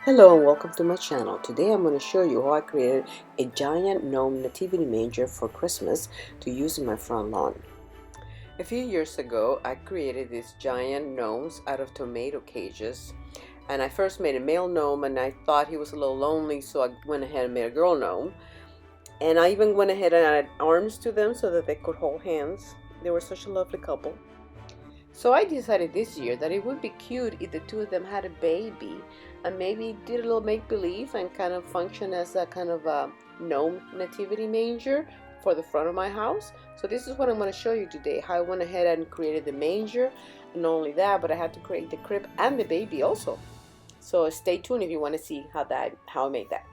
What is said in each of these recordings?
Hello and welcome to my channel. Today I'm going to show you how I created a giant gnome nativity manger for Christmas to use in my front lawn. A few years ago I created these giant gnomes out of tomato cages, and I first made a male gnome and I thought he was a little lonely, so I went ahead and made a girl gnome, and I even went ahead and added arms to them so that they could hold hands. They were such a lovely couple. So I decided this year that it would be cute if the two of them had a baby and maybe did a little make-believe and kind of function as a kind of a gnome nativity manger for the front of my house. So this is what I'm going to show you today, how I went ahead and created the manger. And not only that, but I had to create the crib and the baby also. So stay tuned if you want to see how I made that.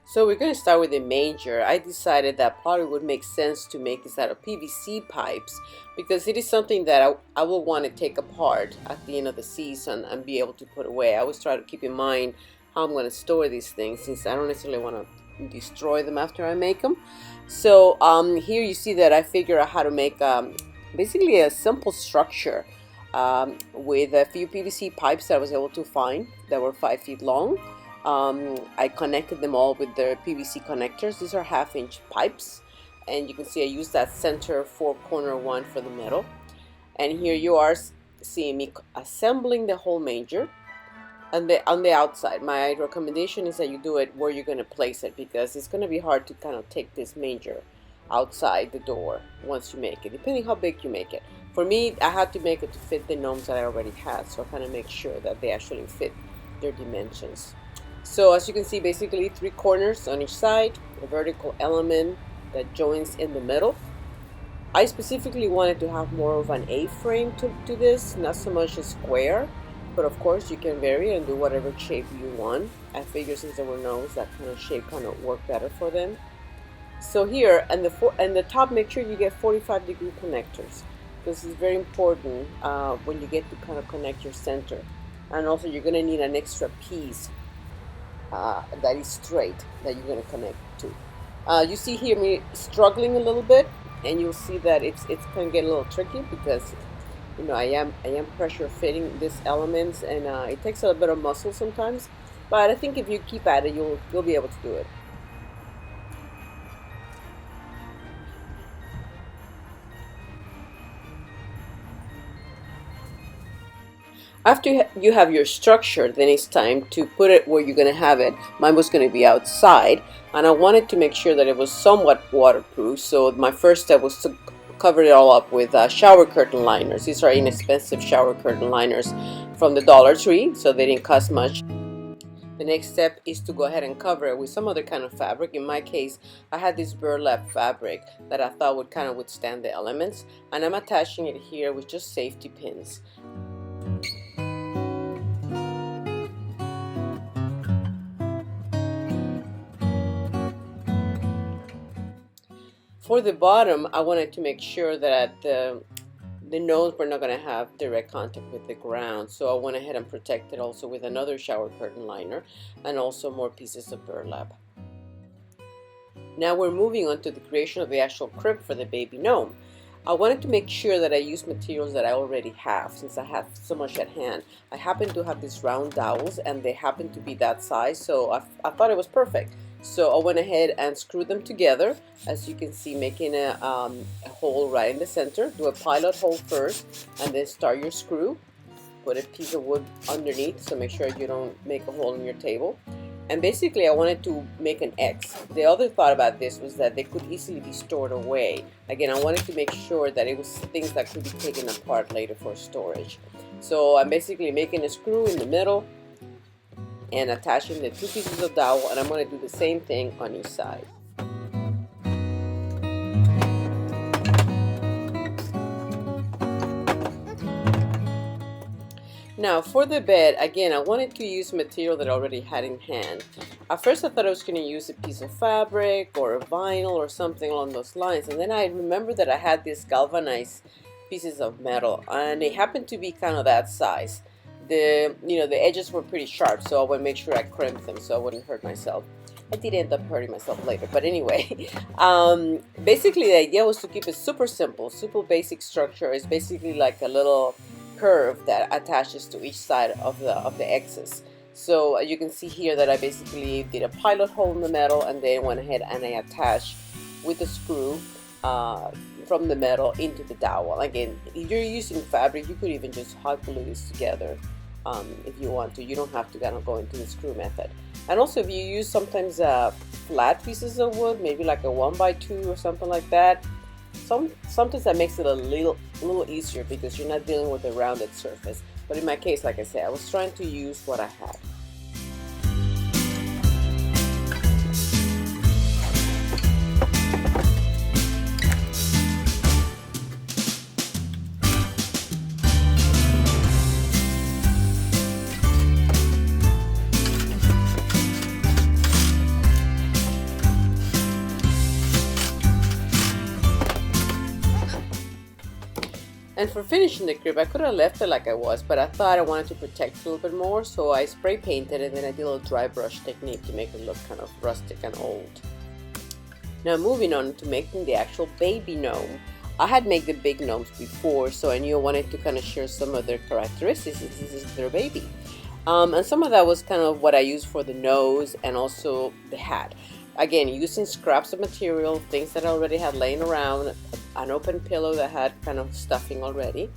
So we're going to start with the manger. I decided that probably would make sense to make this out of PVC pipes because it is something that I will want to take apart at the end of the season and be able to put away. I always try to keep in mind how I'm going to store these things since I don't necessarily want to destroy them after I make them. So here you see that I figure out how to make basically a simple structure with a few PVC pipes that I was able to find that were 5 feet long. I connected them all with the PVC connectors. These are 1/2-inch pipes, and you can see I used that center 4-corner one for the middle. And here you are seeing me assembling the whole manger on the outside. My recommendation is that you do it where you're going to place it because it's going to be hard to kind of take this manger outside the door once you make it, depending how big you make it. For me, I had to make it to fit the gnomes that I already had, so I kind of make sure that they actually fit their dimensions. So as you can see, basically 3 corners on each side, a vertical element that joins in the middle. I specifically wanted to have more of an A-frame to this, not so much a square, but of course you can vary and do whatever shape you want. I figured since there were gnomes, that kind of shape kind of worked better for them. So here, and the top, make sure you get 45-degree connectors. This is very important when you get to kind of connect your center. And also you're going to need an extra piece that is straight that you're going to connect to. You see here me struggling a little bit, and you'll see that it's going to get a little tricky because I am pressure fitting these elements, and it takes a little bit of muscle sometimes. But I think if you keep at it, you'll be able to do it. After you have your structure, then it's time to put it where you're going to have it. Mine was going to be outside, and I wanted to make sure that it was somewhat waterproof. So my first step was to cover it all up with shower curtain liners. These are inexpensive shower curtain liners from the Dollar Tree, so they didn't cost much. The next step is to go ahead and cover it with some other kind of fabric. In my case, I had this burlap fabric that I thought would kind of withstand the elements, and I'm attaching it here with just safety pins. For the bottom, I wanted to make sure that the gnomes were not going to have direct contact with the ground, so I went ahead and protected also with another shower curtain liner and also more pieces of burlap. Now we're moving on to the creation of the actual crib for the baby gnome. I wanted to make sure that I use materials that I already have since I have so much at hand. I happen to have these round dowels and they happen to be that size, so I thought it was perfect. So I went ahead and screwed them together, as you can see, making a hole right in the center. Do a pilot hole first and then start your screw. Put a piece of wood underneath, so make sure you don't make a hole in your table. And basically I wanted to make an X. The other thought about this was that they could easily be stored away. Again, I wanted to make sure that it was things that could be taken apart later for storage. So I'm basically making a screw in the middle and attaching the 2 pieces of dowel, and I'm going to do the same thing on each side. Now for the bed, again, I wanted to use material that I already had in hand. At first I thought I was going to use a piece of fabric or a vinyl or something along those lines, and then I remembered that I had these galvanized pieces of metal, and they happened to be kind of that size. The edges were pretty sharp, so I would make sure I crimped them so I wouldn't hurt myself. I did end up hurting myself later, but anyway, basically the idea was to keep it super simple, super basic structure. It's basically like a little curve that attaches to each side of the X's. So you can see here that I basically did a pilot hole in the metal and then went ahead and I attached with a screw from the metal into the dowel. Again, if you're using fabric, you could even just hot glue this together if you want to. You don't have to kind of go into the screw method. And also, if you use sometimes flat pieces of wood, maybe like a 1x2 or something like that, sometimes that makes it a little easier because you're not dealing with a rounded surface. But in my case, like I said, I was trying to use what I had. And for finishing the crib, I could have left it like I was, but I thought I wanted to protect it a little bit more, so I spray painted and then I did a little dry brush technique to make it look kind of rustic and old. Now moving on to making the actual baby gnome. I had made the big gnomes before, so I knew I wanted to kind of share some of their characteristics since this is their baby. And some of that was kind of what I used for the nose and also the hat. Again, using scraps of material, things that I already had laying around, an open pillow that had kind of stuffing already.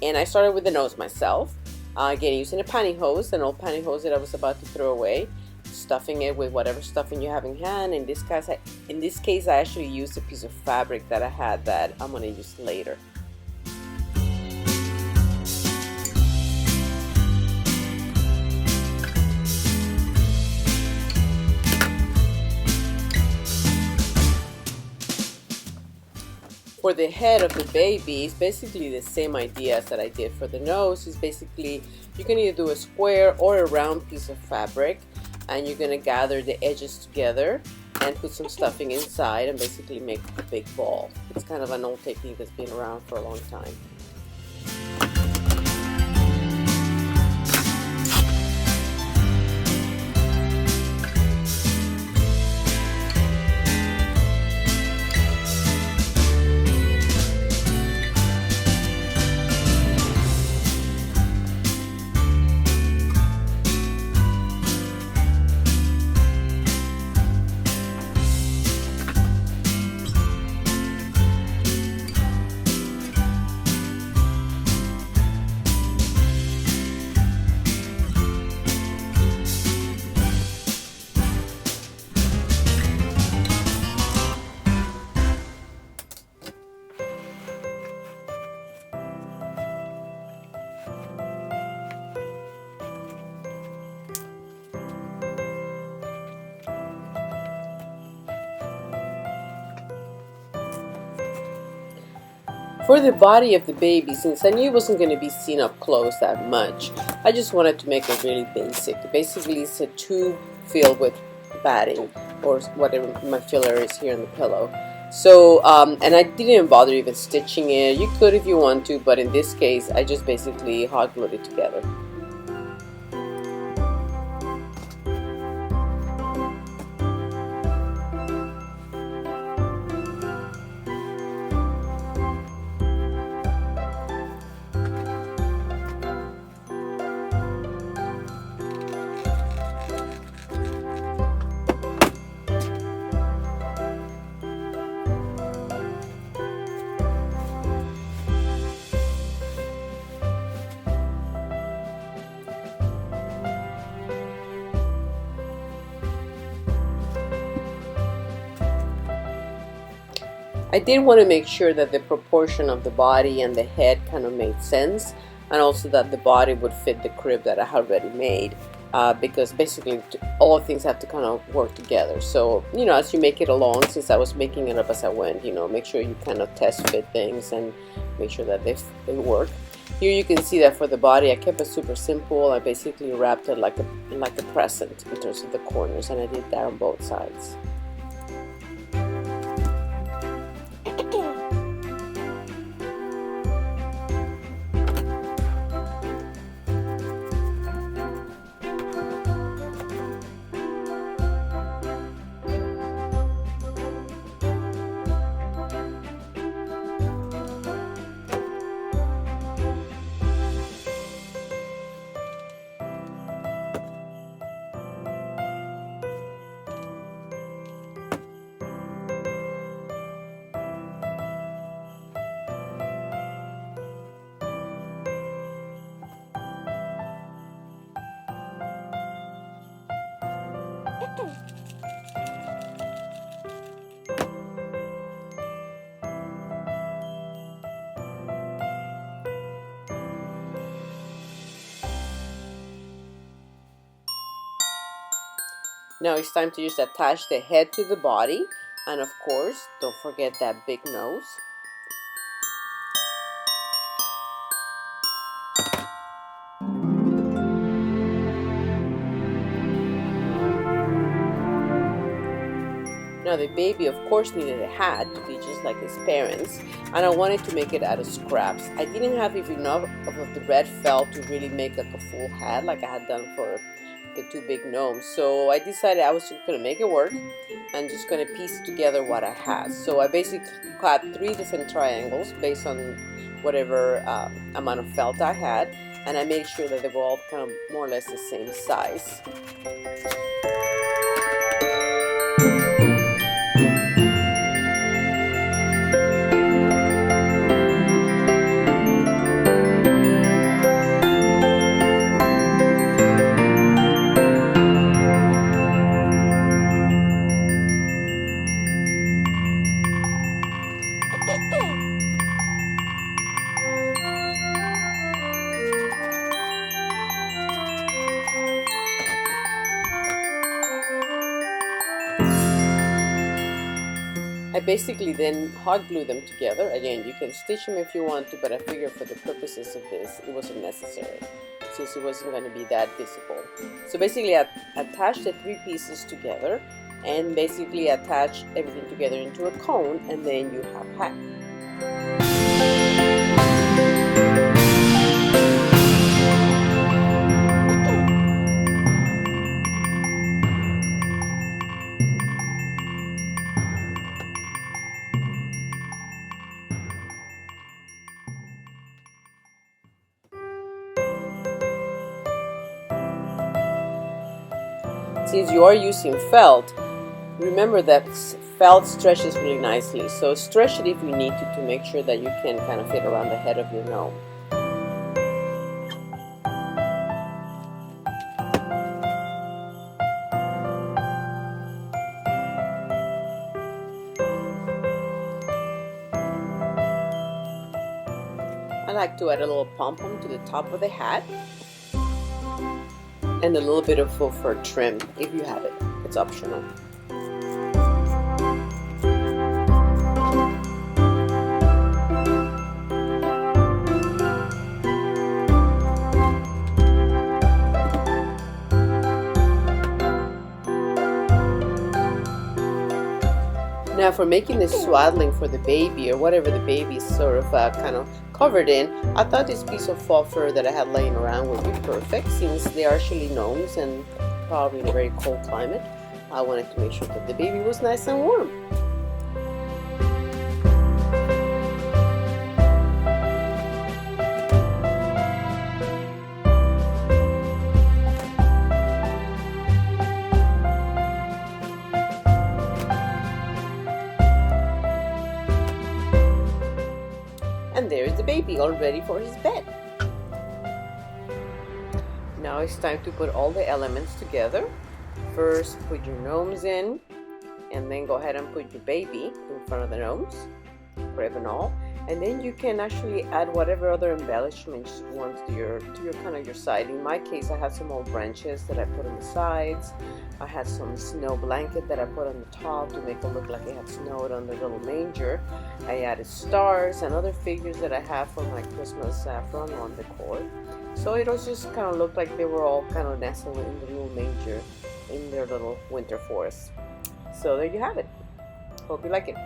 And I started with the nose myself. Again, using a pantyhose, an old pantyhose that I was about to throw away, stuffing it with whatever stuffing you have in hand. In this case, I actually used a piece of fabric that I had that I'm going to use later. For the head of the baby, it's basically the same idea as that I did for the nose. It's basically, you can either do a square or a round piece of fabric, and you're going to gather the edges together and put some stuffing inside and basically make a big ball. It's kind of an old technique that's been around for a long time. For the body of the baby, since I knew it wasn't going to be seen up close that much, I just wanted to make it really basic. Basically, it's a tube filled with batting or whatever my filler is here in the pillow. So, and I didn't bother even stitching it. You could if you want to, but in this case, I just basically hot glued it together. I did want to make sure that the proportion of the body and the head kind of made sense, and also that the body would fit the crib that I had already made, because basically all things have to kind of work together. So, you know, as you make it along, since I was making it up as I went, you know, make sure you kind of test fit things and make sure that they work. Here you can see that for the body, I kept it super simple. I basically wrapped it like a present in terms of the corners, and I did that on both sides. Now it's time to just attach the head to the body, and of course, don't forget that big nose. Now the baby of course needed a hat to be just like his parents, and I wanted to make it out of scraps. I didn't have enough of the red felt to really make like a full hat like I had done for the two big gnomes. So I decided I was just going to make it work and just going to piece together what I had. So I basically cut 3 different triangles based on whatever amount of felt I had, and I made sure that they were all kind of more or less the same size. I basically then hot glue them together. Again, you can stitch them if you want to, but I figured for the purposes of this, it wasn't necessary since it wasn't going to be that visible. So basically I attached the 3 pieces together and basically attach everything together into a cone, and then you have hat. Since you are using felt, remember that felt stretches really nicely, so stretch it if you need to make sure that you can kind of fit around the head of your gnome. I like to add a little pom-pom to the top of the hat and a little bit of faux fur trim if you have it. It's optional. Now for making the swaddling for the baby, or whatever the baby is sort of kind of covered in, I thought this piece of faux fur that I had laying around would be perfect since they are actually gnomes and probably in a very cold climate. I wanted to make sure that the baby was nice and warm. And there's the baby all ready for his bed. Now it's time to put all the elements together. First put your gnomes in, and then go ahead and put your baby in front of the gnomes, crib and all. And then you can actually add whatever other embellishments you want to your kind of your side. In my case, I have some old branches that I put on the sides. I had some snow blanket that I put on the top to make it look like it had snowed on the little manger. I added stars and other figures that I have for my Christmas front lawn decor. So it was just kind of looked like they were all kind of nestled in the little manger in their little winter forest. So there you have it. Hope you like it.